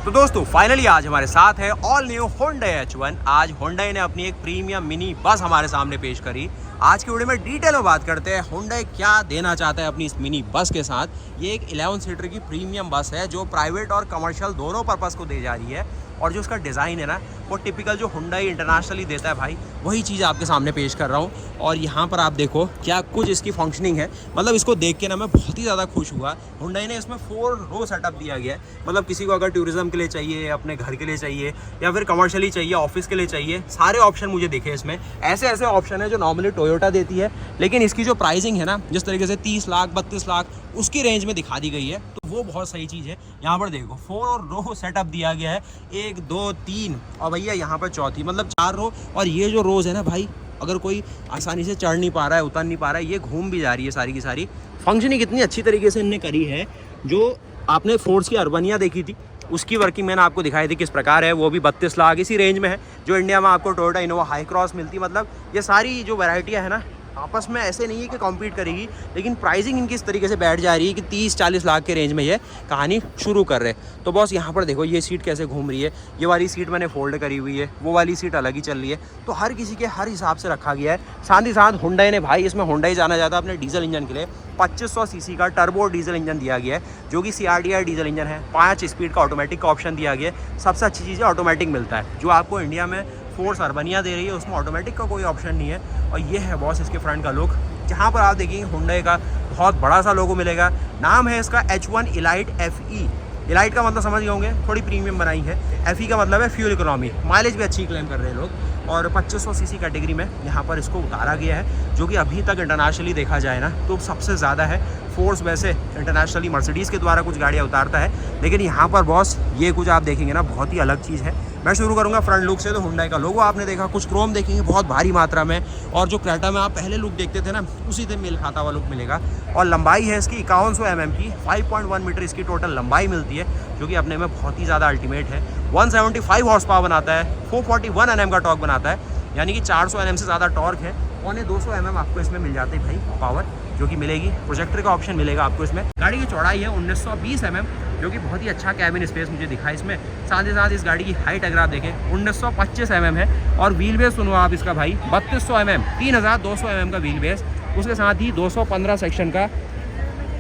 तो दोस्तों फाइनली आज हमारे साथ है ऑल न्यू Hyundai H1। आज Hyundai ने अपनी एक प्रीमियम मिनी बस हमारे सामने पेश करी। आज की वीडियो में डिटेल में बात करते हैं Hyundai क्या देना चाहता है अपनी इस मिनी बस के साथ। ये एक 11 सीटर की प्रीमियम बस है जो प्राइवेट और कमर्शियल दोनों पर्पस को दे जा रही है। और जो उसका डिज़ाइन है ना वो टिपिकल जो Hyundai इंटरनेशनली देता है भाई, वही चीज़ आपके सामने पेश कर रहा हूँ। और यहाँ पर आप देखो क्या कुछ इसकी फंक्शनिंग है, मतलब इसको देख के ना मैं बहुत ही ज़्यादा खुश हुआ। Hyundai ने इसमें 4 रो सेटअप दिया गया है, मतलब किसी को अगर टूरिज्म के लिए चाहिए, अपने घर के लिए चाहिए या फिर कमर्शियली चाहिए, ऑफिस के लिए चाहिए, सारे ऑप्शन मुझे दिखे इसमें। ऐसे ऐसे ऑप्शन है जो नॉर्मली टोयोटा देती है, लेकिन इसकी जो प्राइसिंग है ना जिस तरीके से 30 लाख 32 लाख उसकी रेंज में दिखा दी गई है, तो वो बहुत सही चीज़ है। यहाँ पर देखो 4 रो सेटअप दिया गया है, 1 2 3 और भैया यहाँ पर चौथी, मतलब 4 रो। और ये जो रोज़ है ना भाई, अगर कोई आसानी से चढ़ नहीं पा रहा है, उतर नहीं पा रहा है, ये घूम भी जा रही है सारी की सारी। फंक्शनिंग इतनी अच्छी तरीके से इनने करी है। जो आपने फोर्स की अर्बनिया देखी थी उसकी वर्किंग मैंने आपको दिखाई थी किस प्रकार है, वो भी 32 लाख इसी रेंज में है जो इंडिया में आपको टोयोटा इनोवा हाई क्रॉस मिलती। मतलब ये सारी जो वैरायटियाँ है ना आपस में ऐसे नहीं है कि कॉम्पीट करेगी, लेकिन प्राइसिंग इनकी इस तरीके से बैठ जा रही है कि 30-40 लाख के रेंज में ये कहानी शुरू कर रहे हैं। तो बॉस यहाँ पर देखो ये सीट कैसे घूम रही है, ये वाली सीट मैंने फोल्ड करी हुई है, वो वाली सीट अलग ही चल रही है। तो हर किसी के हर हिसाब से रखा गया है। साथ ही साथ Hyundai ने भाई, इसमें Hyundai जाना जाता है अपने डीजल इंजन के लिए, 2500 सीसी का टर्बो डीजल इंजन दिया गया है जो कि CRDI डीजल इंजन है। 5 स्पीड का ऑटोमेटिक का ऑप्शन दिया गया है। सबसे अच्छी चीज़ है ऑटोमेटिक मिलता है, जो आपको इंडिया में फोर्स अर्बनिया दे रही है उसमें ऑटोमेटिक का कोई ऑप्शन नहीं है। और ये है बॉस इसके फ्रंट का लुक, जहाँ पर आप देखेंगे Hyundai का बहुत बड़ा सा लोगो मिलेगा। नाम है इसका H1 Elite FE। इलाइट का मतलब समझ गए होंगे, थोड़ी प्रीमियम बनाई है। FE का मतलब है फ्यूल इकोनॉमी, माइलेज भी अच्छी क्लेम कर रहे हैं लोग। और 2500 सीसी कैटेगरी में यहाँ पर इसको उतारा गया है, जो कि अभी तक इंटरनेशनली देखा जाए ना तो सबसे ज़्यादा है। फोर्स वैसे इंटरनेशनली मर्सिडीज़ के द्वारा कुछ गाड़ियाँ उतारता है, लेकिन यहाँ पर बॉस ये कुछ आप देखेंगे ना बहुत ही अलग चीज़ है। मैं शुरू करूँगा फ्रंट लुक से। तो Hyundai का लोगो आपने देखा, कुछ क्रोम देखेंगे बहुत भारी मात्रा में, और जो क्रेटा में आप पहले लुक देखते थे ना उसी से मेल खाता हुआ लुक मिलेगा। और लंबाई है इसकी 5100 mm की, 5.1 मीटर इसकी टोटल लंबाई मिलती है, जो कि अपने में बहुत ही ज़्यादा अल्टीमेट है। 175 हॉर्स पावर बनाता है, 441 Nm का टॉर्क बनाता है, यानी कि 400 Nm से ज़्यादा टॉर्क है। 200 mm आपको इसमें मिल जाती है भाई पावर, जो कि मिलेगी। प्रोजेक्टर का ऑप्शन मिलेगा आपको इसमें। गाड़ी की चौड़ाई है 1920 mm, जो कि बहुत ही अच्छा कैबिन स्पेस मुझे दिखा इसमें। साथ ही साथ इस गाड़ी की हाइट अगर आप देखें 1925 mm है। और व्हील बेस सुनो आप इसका भाई 3200 mm, 3200 mm का व्हील बेस। उसके साथ ही 215 सेक्शन का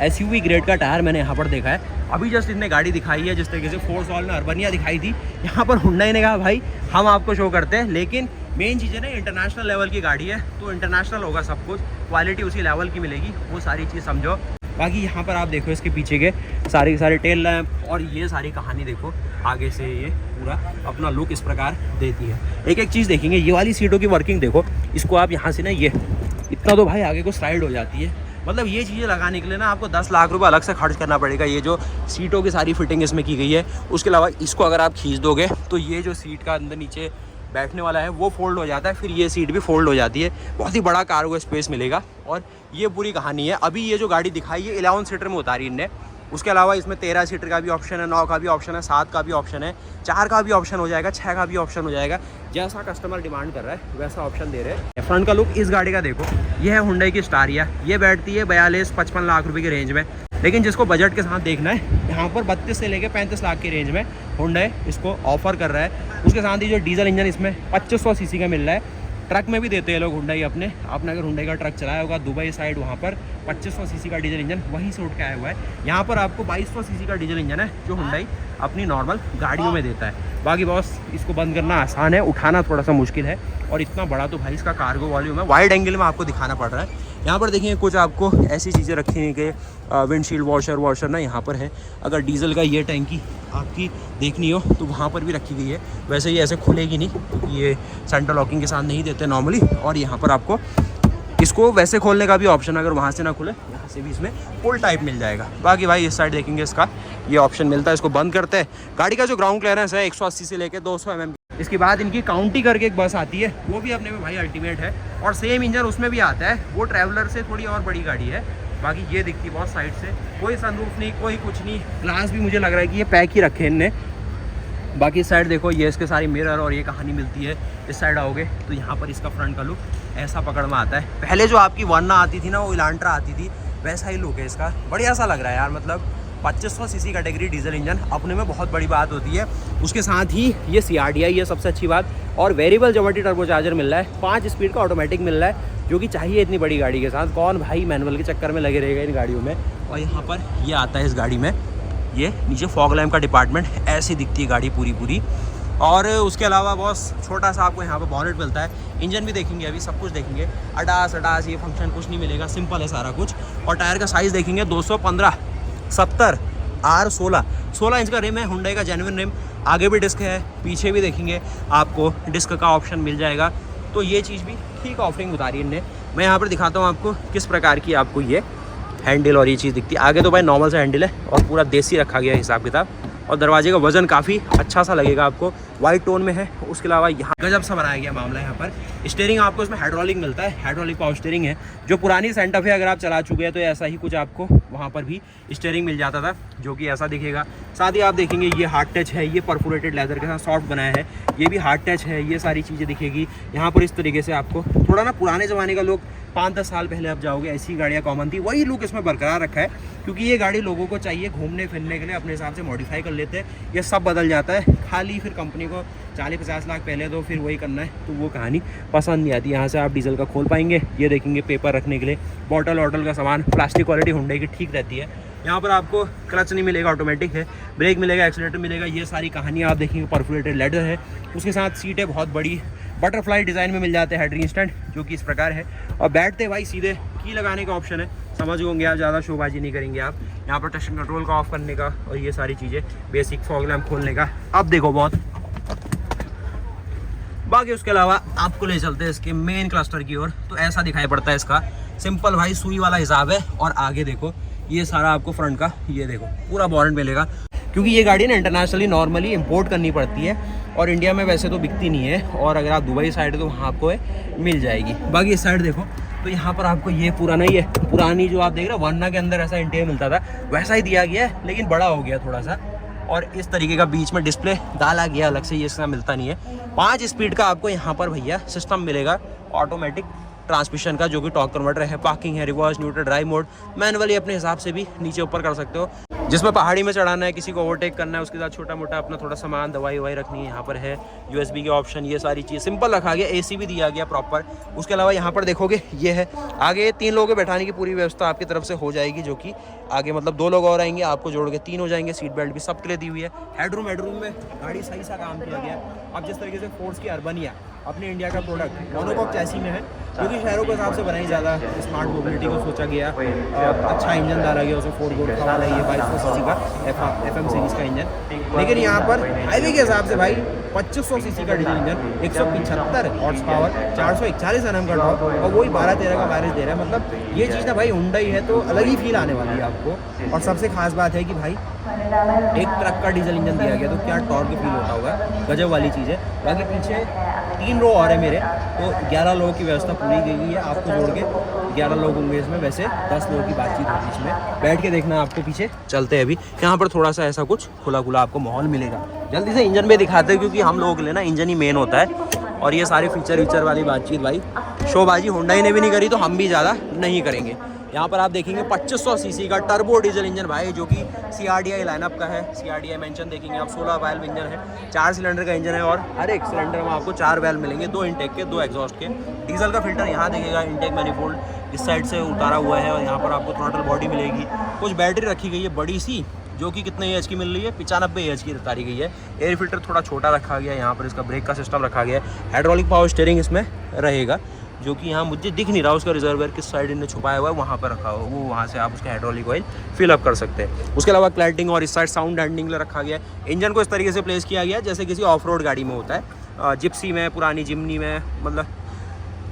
SUV ग्रेड का टायर मैंने यहाँ पर देखा है। अभी जस्ट इतने गाड़ी दिखाई है, जिस तरीके से फोर्स वॉल में अर्बनिया दिखाई थी, यहाँ पर Hyundai ने कहा भाई हम आपको शो करते हैं। लेकिन मेन चीज़ है ना, इंटरनेशनल लेवल की गाड़ी है तो इंटरनेशनल होगा सब कुछ, क्वालिटी उसी लेवल की मिलेगी, वो सारी चीज़ समझो। बाकी यहाँ पर आप देखो इसके पीछे के सारे टेल लैंप और ये सारी कहानी देखो, आगे से ये पूरा अपना लुक इस प्रकार देती है। एक एक चीज़ देखेंगे, ये वाली सीटों की वर्किंग देखो, इसको आप यहाँ से ना ये इतना तो भाई आगे को स्लाइड हो जाती है। मतलब ये चीज़ें लगाने के लिए ना आपको 10 लाख रुपए अलग से खर्च करना पड़ेगा। ये जो सीटों की सारी फिटिंग इसमें की गई है, उसके अलावा इसको अगर आप खींच दोगे तो ये जो सीट का अंदर नीचे बैठने वाला है वो फोल्ड हो जाता है, फिर ये सीट भी फोल्ड हो जाती है। बहुत ही बड़ा कार्गो स्पेस मिलेगा और ये पूरी कहानी है। अभी ये जो गाड़ी दिखाई है 11 सीटर में उतारी इनने, उसके अलावा इसमें 13 सीटर का भी ऑप्शन है, 9 का भी ऑप्शन है, 7 का भी ऑप्शन है, 4 का भी ऑप्शन हो जाएगा, 6 का भी ऑप्शन हो जाएगा। जैसा कस्टमर डिमांड कर रहा है वैसा ऑप्शन दे रहे हैं। फ्रंट का लुक इस गाड़ी का देखो, ये है Hyundai की स्टारिया। ये बैठती है 42-55 लाख रुपए की रेंज में, लेकिन जिसको बजट के साथ देखना है यहाँ पर 32 से लेकर 35 लाख की रेंज में Hyundai इसको ऑफर कर रहा है। उसके साथ ही जो डीजल इंजन इसमें 2500 सीसी का मिल रहा है। ट्रक में भी देते हैं लोग Hyundai अपने। आपने अगर Hyundai का ट्रक चलाया होगा दुबई साइड, वहाँ पर 2500 सीसी का डीजल इंजन वहीं से उठ के आया हुआ है। यहाँ पर आपको 2200 सीसी का डीजल इंजन है जो Hyundai अपनी नॉर्मल गाड़ियों में देता है। बाकी बॉस इसको बंद करना आसान है, उठाना थोड़ा सा मुश्किल है। और इतना बड़ा तो भाई इसका कार्गो वॉल्यूम है, वाइड एंगल में आपको दिखाना पड़ रहा है। यहाँ पर देखिए कुछ आपको ऐसी चीज़ें रखी हैं कि विंडशील्ड वॉशर ना यहाँ पर है। अगर डीजल का ये टैंकी आपकी देखनी हो तो वहाँ पर भी रखी गई है। वैसे ये ऐसे खुलेगी नहीं क्योंकि ये सेंटर लॉकिंग के साथ नहीं देते नॉर्मली। और यहाँ पर आपको इसको वैसे खोलने का भी ऑप्शन, अगर वहाँ से ना खुले यहाँ से भी इसमें पुल टाइप मिल जाएगा। बाकी भाई इस साइड देखेंगे इसका ये ऑप्शन मिलता है, इसको बंद करते हैं। गाड़ी का जो ग्राउंड क्लियरेंस है 180 से लेकर 200 mm। इसके बाद इनकी काउंटी करके एक बस आती है, वो भी अपने में भाई अल्टीमेट है। और सेम इंजन उसमें भी आता है, वो ट्रैवलर से थोड़ी और बड़ी गाड़ी है। बाकी ये दिखती है बहुत साइड से, कोई सनरूफ नहीं, कोई कुछ नहीं। ग्लास भी मुझे लग रहा है कि ये पैक ही रखे इनने। बाकी इस साइड देखो ये इसके सारी मिरर और ये कहानी मिलती है। इस साइड आओगे तो यहाँ पर इसका फ्रंट का लुक ऐसा पकड़ में आता है। पहले जो आपकी वर्ना आती थी ना, वो इलांट्रा आती थी, वैसा ही लुक है इसका। बढ़िया सा लग रहा है यार, मतलब 2500 सीसी कैटेगरी डीजल इंजन अपने में बहुत बड़ी बात होती है। उसके साथ ही ये CRDI है सबसे अच्छी बात, और वेरिएबल ज्योमेट्री टर्बोचार्जर मिल रहा है, 5 स्पीड का ऑटोमेटिक मिल रहा है, जो कि चाहिए इतनी बड़ी गाड़ी के साथ। कौन भाई मैनुअल के चक्कर में लगे रहेगा इन गाड़ियों में। और यहाँ पर ये आता है इस गाड़ी में, ये नीचे फॉग लैम्प का डिपार्टमेंट, ऐसी दिखती है गाड़ी पूरी। और उसके अलावा बहुत छोटा सा आपको यहाँ पर बॉनेट मिलता है। इंजन भी देखेंगे, अभी सब कुछ देखेंगे। अडास ये फंक्शन कुछ नहीं मिलेगा, सिंपल है सारा कुछ। और टायर का साइज़ देखेंगे 215 70 R16 इंच का रिम है, हुंडई का जेन्युइन रिम। आगे भी डिस्क है, पीछे भी देखेंगे आपको डिस्क का ऑप्शन मिल जाएगा। तो ये चीज़ भी ठीक ऑफरिंग उतारी इनने। मैं यहाँ पर दिखाता हूँ आपको किस प्रकार की आपको ये हैंडल और ये चीज़ दिखती है। आगे तो भाई नॉर्मल सा हैंडल है और पूरा देसी रखा गया है हिसाब किताब। और दरवाजे का वजन काफ़ी अच्छा सा लगेगा आपको, वाइट टोन में है। उसके अलावा यहाँ गजब सा बनाया गया मामला है। यहाँ पर स्टीयरिंग आपको इसमें हाइड्रोलिक मिलता है, हाइड्रोलिक पावर स्टीयरिंग है। जो पुरानी सेंटा फे अगर आप चला चुके हैं तो ऐसा ही कुछ आपको वहाँ पर भी स्टीयरिंग मिल जाता था, जो कि ऐसा दिखेगा। साथ ही आप देखेंगे ये हार्ड टच है, ये परफोरेटेड लेदर के साथ सॉफ्ट बनाया है, ये भी हार्ड टच है। ये सारी चीज़ें दिखेगी यहाँ पर इस तरीके से आपको। थोड़ा ना पुराने ज़माने का लोग 5-10 साल पहले आप जाओगे, ऐसी गाड़ियाँ कॉमन थी, वही लुक इसमें बरकरार रखा है। क्योंकि ये गाड़ी लोगों को चाहिए घूमने फिरने के लिए, अपने हिसाब से मॉडिफाई कर लेते हैं। ये सब बदल जाता है, खाली फिर कंपनी को 40-50 लाख पहले दो फिर वही करना है, तो वो कहानी पसंद नहीं आती। यहाँ से आप डीजल का खोल पाएंगे, ये देखेंगे पेपर रखने के लिए, बॉटल वॉटल का सामान, प्लास्टिक क्वालिटी हुंडई की ठीक रहती है। यहाँ पर आपको क्लच नहीं मिलेगा, ऑटोमेटिक है, ब्रेक मिलेगा, एक्सीलरेटर मिलेगा। ये सारी कहानियाँ आप देखेंगे, परफोरेटेड लेदर है। उसके साथ सीटें बहुत बड़ी बटरफ्लाई डिज़ाइन में मिल जाते हैं, हेडरिंग स्टैंड जो कि इस प्रकार है। और बैठते भाई सीधे की लगाने का ऑप्शन है, समझ होंगे आप, ज़्यादा शोबाजी नहीं करेंगे आप। यहाँ पर टच कंट्रोल का ऑफ करने का और ये सारी चीज़ें, बेसिक फॉग लैम्प खोलने का। अब देखो बहुत बाकी उसके अलावा आपको ले चलते हैं इसके मेन क्लस्टर की ओर। तो ऐसा दिखाई पड़ता है इसका, सिंपल भाई सुई वाला हिसाब है। और आगे देखो ये सारा आपको फ्रंट का ये देखो पूरा बॉनेट मिलेगा, क्योंकि ये गाड़ी ना इंटरनेशनली नॉर्मली इंपोर्ट करनी पड़ती है और इंडिया में वैसे तो बिकती नहीं है। और अगर आप दुबई साइड तो वहाँ आपको मिल जाएगी। बाकी इस साइड देखो तो यहाँ पर आपको ये पुराना ही है, पुरानी जो आप देख रहे हो वरना के अंदर ऐसा इंटीरियर मिलता था वैसा ही दिया गया है, लेकिन बड़ा हो गया थोड़ा सा। और इस तरीके का बीच में डिस्प्ले डाला गया अलग से, ये इसका मिलता नहीं है। 5 स्पीड का आपको यहाँ पर भैया सिस्टम मिलेगा, ऑटोमेटिक ट्रांसमिशन का, जो कि टॉर्क कन्वर्टर है, पार्किंग है, reverse, neutral, drive mode, manually अपने हिसाब से भी नीचे ऊपर कर सकते हो। जिसमें पहाड़ी में चढ़ाना है, किसी को ओवरटेक करना है, उसके साथ छोटा मोटा अपना थोड़ा सामान, दवाई ववाई रखनी है, यहाँ पर है USB के ऑप्शन। ये सारी चीज़ सिंपल रखा गया, AC भी दिया गया प्रॉपर। उसके अलावा यहाँ पर देखोगे ये है आगे 3 लोगों के बैठाने की पूरी व्यवस्था आपकी तरफ से हो जाएगी, जो कि आगे मतलब 2 लोग और आएंगे, आपको जोड़ के 3 हो जाएंगे। सीट बेल्ट भी सबके लिए दी हुई है। हेडरूम में गाड़ी सही सा काम किया गया। अब जिस तरीके से फोर्स की अर्बनिया अपने इंडिया का प्रोडक्ट मोनोकॉक चैसी में है, क्योंकि शहरों के हिसाब से बनाई ज़्यादा स्मार्ट मोबिलिटी को सोचा गया। अच्छा इंजन डाला गया उसमें, 4 गोल्ड का वाला ये 2200 सीसी का FM सीरीज़ का इंजन। लेकिन यहाँ पर हाईवे के हिसाब से भाई 2500 सीसी का diesel engine, 175 horse power, 441 Nm का टॉर्क, और वही 12-13 का माइलेज दे रहा है। मतलब ये चीज़ ना भाई हुंडई है तो अलग ही फील आने वाली है आपको। और सबसे खास बात है कि भाई एक ट्रक का डीजल इंजन दिया गया, तो क्या टॉर्क फील होता होगा, गजब वाली चीज़ है। बाकी पीछे 3 रो और है मेरे, तो 11 लोगों की व्यवस्था पूरी की गई है। आपको जोड़ के 11 लोग होंगे इसमें, वैसे 10 लोगों की बातचीत होगी इसमें। बैठ के देखना आपको, पीछे चलते हैं अभी। यहाँ पर थोड़ा सा ऐसा कुछ खुला खुला आपको माहौल मिलेगा। जल्दी से इंजन में दिखाते हैं, क्योंकि हम लोगों के लिए ना इंजन ही मेन होता है। और ये सारी फीचर वाली बातचीत भाई शोबाजी हुंडई ने भी नहीं करी, तो हम भी ज़्यादा नहीं करेंगे। यहाँ पर आप देखेंगे 2500 सीसी का टर्बो डीजल इंजन भाई, जो कि CRDI लाइनअप का है। CRDI मेंशन देखेंगे आप, 16 वाल्व इंजन है, 4 सिलेंडर का इंजन है। और हर एक सिलेंडर में आपको 4 वाल्व मिलेंगे, 2 इनटेक के, 2 एग्जॉस्ट के। डीजल का फिल्टर यहाँ देखेगा, इनटेक मैनिफोल्ड इस साइड से उतारा हुआ है। और यहाँ पर आपको थ्रॉटल बॉडी मिलेगी। कुछ बैटरी रखी गई है बड़ी सी, जो कि कितने एच की मिल रही है, 95 एच की उतारी गई है। एयर फिल्टर थोड़ा छोटा रखा गया है। यहाँ पर इसका ब्रेक का सिस्टम रखा गया है। हाइड्रोलिक पावर स्टीयरिंग इसमें रहेगा, जो कि यहाँ मुझे दिख नहीं रहा, उसका रिजर्वर किस साइड इन्हें छुपाया हुआ है, वहाँ पर रखा हुआ, वो वहाँ से आप उसका हाइड्रोलिक ऑयल फिलअप कर सकते हैं। उसके अलावा क्लैडिंग और इस साइड साउंड हैंडलिंग रखा गया है। इंजन को इस तरीके से प्लेस किया गया है जैसे किसी ऑफ रोड गाड़ी में होता है, जिप्सी में, पुरानी जिमनी में, मतलब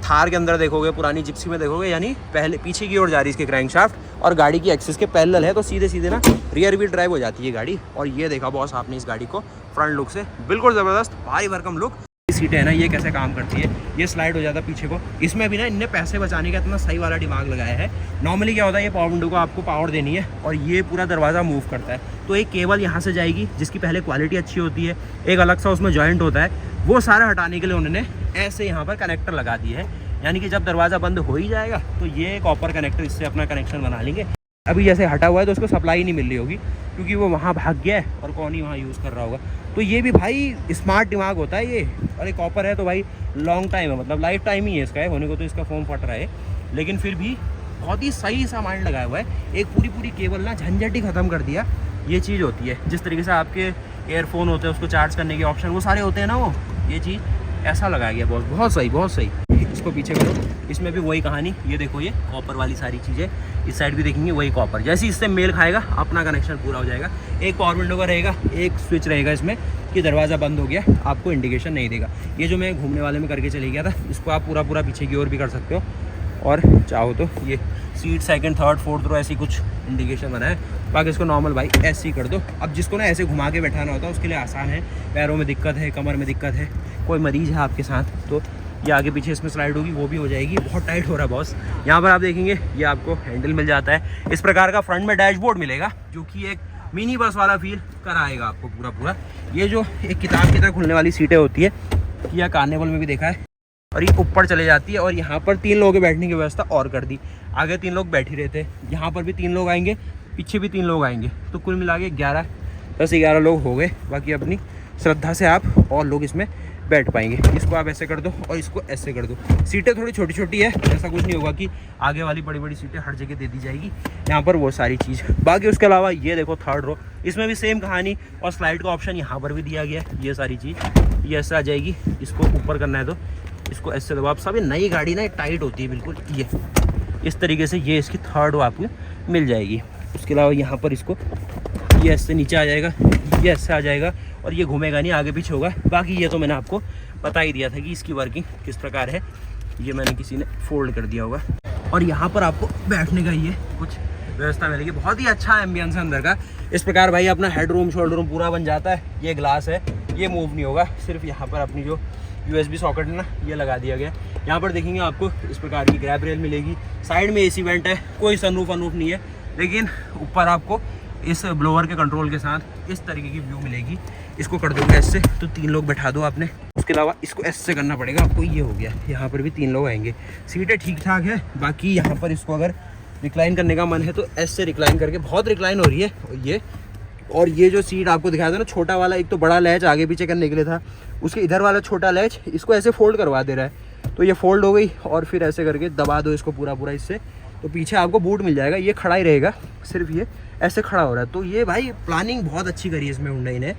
थार के अंदर देखोगे, पुरानी जिप्सी में देखोगे, यानी पहले पीछे की ओर जा रही है इसके क्रैंकशाफ्ट, और गाड़ी की एक्सिस के पैरेलल है, तो सीधे सीधे ना रियर व्हील ड्राइव हो जाती है गाड़ी। और ये देखा बॉस आपने इस गाड़ी को फ्रंट लुक से, बिल्कुल ज़बरदस्त भारी भरकम लुक। सीटें है ना, ये कैसे काम करती है, ये स्लाइड हो जाता है पीछे को। इसमें भी ना इनने पैसे बचाने का इतना सही वाला दिमाग लगाया है। नॉर्मली क्या होता है, ये पावर विंडो को आपको पावर देनी है और ये पूरा दरवाज़ा मूव करता है, तो एक केबल यहाँ से जाएगी जिसकी पहले क्वालिटी अच्छी होती है, एक अलग सा उसमें जॉइंट होता है, वो सारा हटाने के लिए उन्होंने ऐसे यहाँ पर कनेक्टर लगा दिए है। यानी कि जब दरवाज़ा बंद हो ही जाएगा तो ये कॉपर कनेक्टर, इससे अपना कनेक्शन बना लेंगे। अभी जैसे हटा हुआ है तो उसको सप्लाई नहीं मिल रही होगी, क्योंकि वो वहाँ भाग गया है और कौन ही वहाँ यूज़ कर रहा होगा। तो ये भी भाई स्मार्ट दिमाग होता है ये। और एक कॉपर है तो भाई लॉन्ग टाइम है, मतलब लाइफ टाइम ही है इसका है होने को, तो इसका फोम फट रहा है लेकिन फिर भी बहुत ही सही सा माइंड लगाया हुआ है। एक पूरी केबल ना झंझट ही ख़त्म कर दिया। ये चीज़ होती है जिस तरीके से आपके एयरफोन होते हैं उसको चार्ज करने के ऑप्शन वो सारे होते हैं ना, वो ये चीज़ ऐसा लगाया गया। बहुत सही बहुत सही। इसको पीछे करो, इसमें भी वही कहानी। ये देखो ये कॉपर वाली सारी चीज़ें, इस साइड भी देखेंगे वही कॉपर। जैसे इससे मेल खाएगा अपना कनेक्शन पूरा हो जाएगा। एक पावर विंडो का रहेगा, एक स्विच रहेगा इसमें कि दरवाज़ा बंद हो गया आपको इंडिकेशन नहीं देगा। ये जो मैं घूमने वाले में करके चले गया था, इसको आप पूरा पीछे की ओर भी कर सकते हो और चाहो तो ये seat second third fourth row ऐसी कुछ इंडिकेशन बना है। बाकी इसको नॉर्मल भाई ऐसे ही कर दो। अब जिसको ना ऐसे घुमा के बैठाना होता है उसके लिए आसान है। पैरों में दिक्कत है, कमर में दिक्कत है, कोई मरीज़ है आपके साथ तो ये आगे पीछे इसमें स्लाइड होगी, वो भी हो जाएगी। बहुत टाइट हो रहा है बॉस। यहाँ पर आप देखेंगे ये आपको हैंडल मिल जाता है। इस प्रकार का फ्रंट में डैशबोर्ड मिलेगा जो कि एक मिनी बस वाला फील कराएगा आपको पूरा। ये जो एक किताब की तरह खुलने वाली सीटें होती है, या कार्निवल में भी देखा है, और ये ऊपर चले जाती है और यहाँ पर 3 लोगों के बैठने की व्यवस्था और कर दी। आगे 3 लोग बैठ ही रहे थे, यहाँ पर भी 3 लोग आएंगे, पीछे भी 3 लोग आएंगे, तो कुल मिला के 10-11 लोग हो गए। बाकी अपनी श्रद्धा से आप और लोग इसमें बैठ पाएंगे। इसको आप ऐसे कर दो और इसको ऐसे कर दो। सीटें थोड़ी छोटी है, ऐसा कुछ नहीं होगा कि आगे वाली बड़ी सीटें हर जगह दे दी जाएगी यहाँ पर, वो सारी चीज़। बाकी उसके अलावा ये देखो थर्ड रो, इसमें भी सेम कहानी और स्लाइड का ऑप्शन यहाँ पर भी दिया गया है। ये सारी चीज़ ये ऐसे आ जाएगी। इसको ऊपर करना है तो इसको ऐसे दबाओ। आप सभी नई गाड़ी ना टाइट होती है बिल्कुल, ये इस तरीके से ये इसकी थर्ड रो आपको मिल जाएगी। उसके अलावा यहाँ पर इसको ये ऐसे नीचे आ जाएगा, ये ऐसे आ जाएगा और ये घूमेगा नहीं, आगे पीछे होगा। बाकी ये तो मैंने आपको बता ही दिया था कि इसकी वर्किंग किस प्रकार है, ये मैंने किसी ने फोल्ड कर दिया होगा। और यहाँ पर आपको बैठने का ये कुछ व्यवस्था मिलेगी। बहुत ही अच्छा एम्बियंस है अंदर का। इस प्रकार भाई अपना हेड रूम शोल्डर रूम पूरा बन जाता है। ये ग्लास है, ये मूव नहीं होगा, सिर्फ यहाँ पर अपनी जो USB सॉकेट है ना ये लगा दिया गया। यहाँ पर देखेंगे आपको इस प्रकार की ग्रैब रेल मिलेगी। साइड में AC वेंट है, कोई सनरूफ वनरूफ नहीं है, लेकिन ऊपर आपको इस ब्लोअर के कंट्रोल के साथ इस तरीके की व्यू मिलेगी। इसको कर दोगे ऐसे तो 3 लोग बैठा दो आपने। उसके अलावा इसको ऐसे करना पड़ेगा आपको, ये हो गया। यहाँ पर भी 3 लोग आएंगे। सीटें ठीक ठाक है। बाकी यहाँ पर इसको अगर रिक्लाइन करने का मन है तो ऐसे रिक्लाइन करके, बहुत रिक्लाइन हो रही है और ये जो सीट आपको दिखाया था ना छोटा वाला, एक तो बड़ा लैच आगे पीछे करने के लिए था, उसके इधर वाला छोटा लैच इसको ऐसे फोल्ड करवा दे रहा है। तो ये फोल्ड हो गई और फिर ऐसे करके दबा दो इसको पूरा इससे, तो पीछे आपको बूट मिल जाएगा। ये खड़ा ही रहेगा, सिर्फ ये ऐसे खड़ा हो रहा है। तो ये भाई प्लानिंग बहुत अच्छी करी है इसमें हुंडई ने।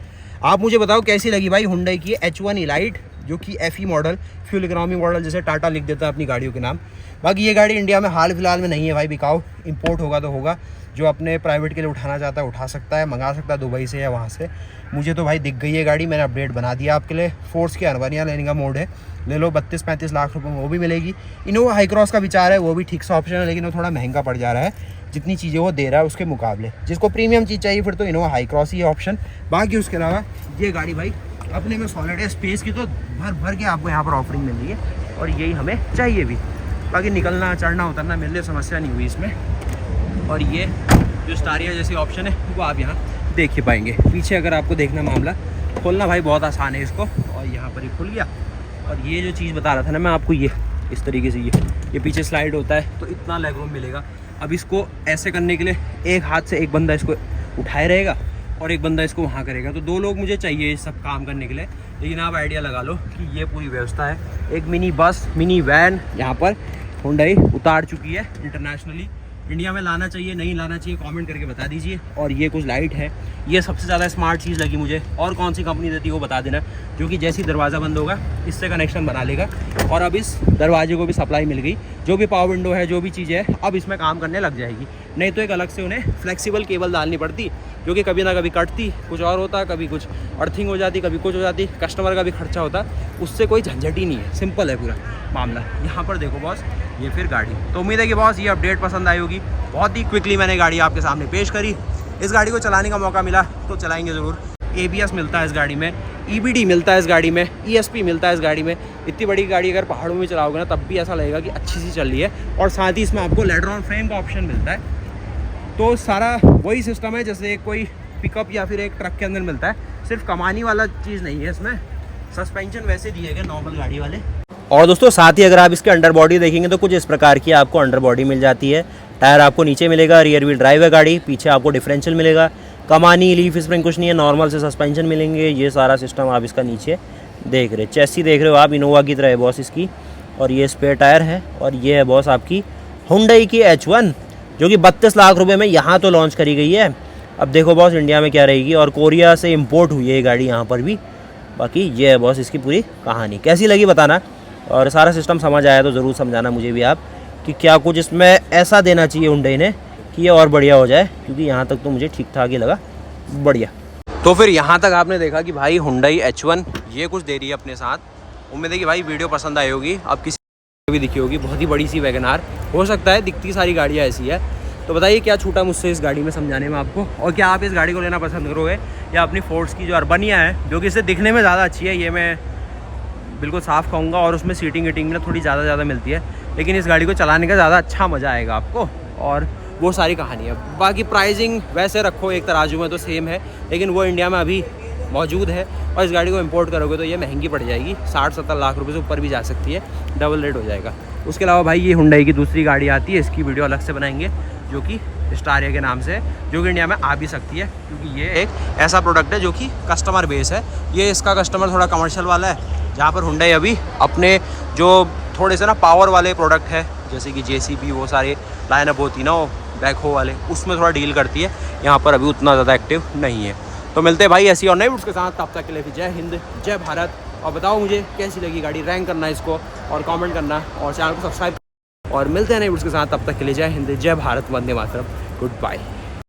आप मुझे बताओ कैसी लगी भाई हुंडई की H1 इलाइट, जो कि FE model, fuel economy model, जैसे टाटा लिख देता है अपनी गाड़ियों के नाम। बाकी ये गाड़ी इंडिया में हाल फिलहाल में नहीं है भाई बिकाऊ, इंपोर्ट होगा तो होगा। जो अपने प्राइवेट के लिए उठाना चाहता है उठा सकता है, मंगा सकता है दुबई से या वहाँ से। मुझे तो भाई दिख गई है गाड़ी, मैंने अपडेट बना दिया आपके लिए। फोर्स के अरबनिया लेने का मोड है, ले लो 32-35 लाख रुपए में वो भी मिलेगी। इनोवा हाई क्रॉस का विचार है, वो भी ठीक सा ऑप्शन है, लेकिन वो थोड़ा महंगा पड़ जा रहा है जितनी चीज़ें वो दे रहा है उसके मुकाबले। जिसको प्रीमियम चीज़ चाहिए फिर तो इनोवा हाई क्रॉस ही है ऑप्शन। बाकी उसके अलावा ये गाड़ी भाई अपने में सॉलिड है। स्पेस की तो भर के आपको यहाँ पर ऑफरिंग मिल रही है और यही हमें चाहिए भी। बाकी निकलना चढ़ना उतरना मिलने समस्या नहीं हुई इसमें। और ये जो स्टारिया जैसी ऑप्शन है वो आप यहाँ देख ही पाएंगे। पीछे अगर आपको देखना मामला, खोलना भाई बहुत आसान है इसको, और यहाँ पर ही खुल गया। और ये जो चीज़ बता रहा था ना मैं आपको, ये इस तरीके से ये पीछे स्लाइड होता है तो इतना लेग रूम मिलेगा। अब इसको ऐसे करने के लिए एक हाथ से एक बंदा इसको उठाए रहेगा और एक बंदा इसको वहाँ करेगा, तो 2 लोग मुझे चाहिए इस सब काम करने के लिए। लेकिन आप आइडिया लगा लो कि ये पूरी व्यवस्था है। एक मिनी बस, मिनी वैन यहाँ पर हुंडई उतार चुकी है इंटरनेशनली। इंडिया में लाना चाहिए नहीं लाना चाहिए कमेंट करके बता दीजिए। और ये कुछ लाइट है, ये सबसे ज़्यादा स्मार्ट चीज़ लगी मुझे। और कौन सी कंपनी देती है वो बता देना, जो कि जैसे ही दरवाज़ा बंद होगा इससे कनेक्शन बना लेगा। और अब इस दरवाजे को भी सप्लाई मिल गई, जो भी पावर विंडो है, जो भी चीज़ है अब इसमें काम करने लग जाएगी। नहीं तो एक अलग से उन्हें फ्लेक्सिबल केबल डालनी पड़ती, जो कि कभी ना कभी कटती, कुछ और होता, कभी कुछ अर्थिंग हो जाती, कभी कुछ हो जाती, कस्टमर का भी खर्चा होता। उससे कोई झंझट ही नहीं है, सिंपल है पूरा मामला। यहाँ पर देखो बॉस, ये फिर गाड़ी। तो उम्मीद है कि बॉस ये अपडेट पसंद आई होगी। बहुत ही क्विकली मैंने गाड़ी आपके सामने पेश करी। इस गाड़ी को चलाने का मौका मिला तो चलाएंगे ज़रूर। ABS मिलता है इस गाड़ी में, EBD मिलता है इस गाड़ी में, ESP मिलता है इस गाड़ी में। इतनी बड़ी गाड़ी अगर पहाड़ों में चलाओगे ना तब भी ऐसा लगेगा कि अच्छी सी चल रही है। और साथ ही इसमें आपको लेडरॉन फ्रेम का ऑप्शन मिलता है। तो सारा वही सिस्टम है जैसे कोई पिकअप या फिर एक ट्रक के अंदर मिलता है, सिर्फ कमानी वाला चीज़ नहीं है इसमें। सस्पेंशन वैसे दिए गए नॉर्मल गाड़ी वाले। और दोस्तों साथ ही अगर आप इसके अंडर बॉडी देखेंगे तो कुछ इस प्रकार की आपको अंडर बॉडी मिल जाती है। टायर आपको नीचे मिलेगा, रियर व्हील ड्राइव है गाड़ी, पीछे आपको डिफरेंशियल मिलेगा। कमानी लीफ स्प्रिंग कुछ नहीं है, नॉर्मल से सस्पेंशन मिलेंगे। ये सारा सिस्टम आप इसका नीचे देख रहे, चेसी देख रहे हो आप, इनोवा की तरह है बॉस इसकी। और ये स्पेयर टायर है। और ये है बॉस आपकी हुंडई की H1 जो कि 32 लाख रुपए में यहाँ तो लॉन्च करी गई है। अब देखो बॉस इंडिया में क्या रहेगी। और कोरिया से इंपोर्ट हुई है ये गाड़ी यहाँ पर भी। बाकी ये है बॉस इसकी पूरी कहानी। कैसी लगी बताना, और सारा सिस्टम समझ आया तो ज़रूर समझाना मुझे भी आप कि क्या कुछ इसमें ऐसा देना चाहिए हुंडई ने कि ये और बढ़िया हो जाए, क्योंकि यहाँ तक तो मुझे ठीक ठाक ही लगा, बढ़िया। तो फिर यहाँ तक आपने देखा कि भाई हुंडई H1 ये कुछ दे रही है अपने साथ। उम्मीद है कि भाई वीडियो पसंद आई होगी। अब किसी को भी दिखी होगी बहुत ही बड़ी सी वैगन आर, हो सकता है दिखती सारी गाड़ियाँ ऐसी है। तो बताइए क्या छूटा मुझसे इस गाड़ी में समझाने में आपको, और क्या आप इस गाड़ी को लेना पसंद करोगे या अपनी फोर्ड्स की जो अर्बनिया है जो कि इससे दिखने में ज़्यादा अच्छी है, ये मैं बिल्कुल साफ़ कहूँगा। और उसमें सीटिंग वीटिंग में थोड़ी ज़्यादा मिलती है, लेकिन इस गाड़ी को चलाने का ज़्यादा अच्छा मज़ा आएगा आपको। और वो सारी कहानी है। बाकी प्राइसिंग वैसे रखो एक तराजू में तो सेम है, लेकिन वो इंडिया में अभी मौजूद है। और इस गाड़ी को इंपोर्ट करोगे तो ये महंगी पड़ जाएगी, 60-70 लाख रुपए से ऊपर भी जा सकती है, डबल रेट हो जाएगा। उसके अलावा भाई ये हुंडई की दूसरी गाड़ी आती है, इसकी वीडियो अलग से बनाएंगे जो कि स्टारिया के नाम से, जो कि इंडिया में आ भी सकती है, क्योंकि ये एक ऐसा प्रोडक्ट है जो कि कस्टमर बेस है। ये इसका कस्टमर थोड़ा कमर्शियल वाला है, जहाँ पर हुंडई अभी अपने जो थोड़े से ना पावर वाले प्रोडक्ट है, जैसे कि JCB वो सारे लाइनअप होती है ना, वो बैकहो वाले, उसमें थोड़ा डील करती है। यहाँ पर अभी उतना ज़्यादा एक्टिव नहीं है। तो मिलते हैं भाई ऐसी और नई वीडियोस के साथ, तब तक के लिए जय हिंद जय भारत। और बताओ मुझे कैसी लगी गाड़ी, रैंक करना इसको और कमेंट करना, और चैनल को सब्सक्राइब। और मिलते हैं नई वीडियोस के साथ, तब तक के लिए जय हिंद जय भारत, वंदे मातरम, गुड बाय।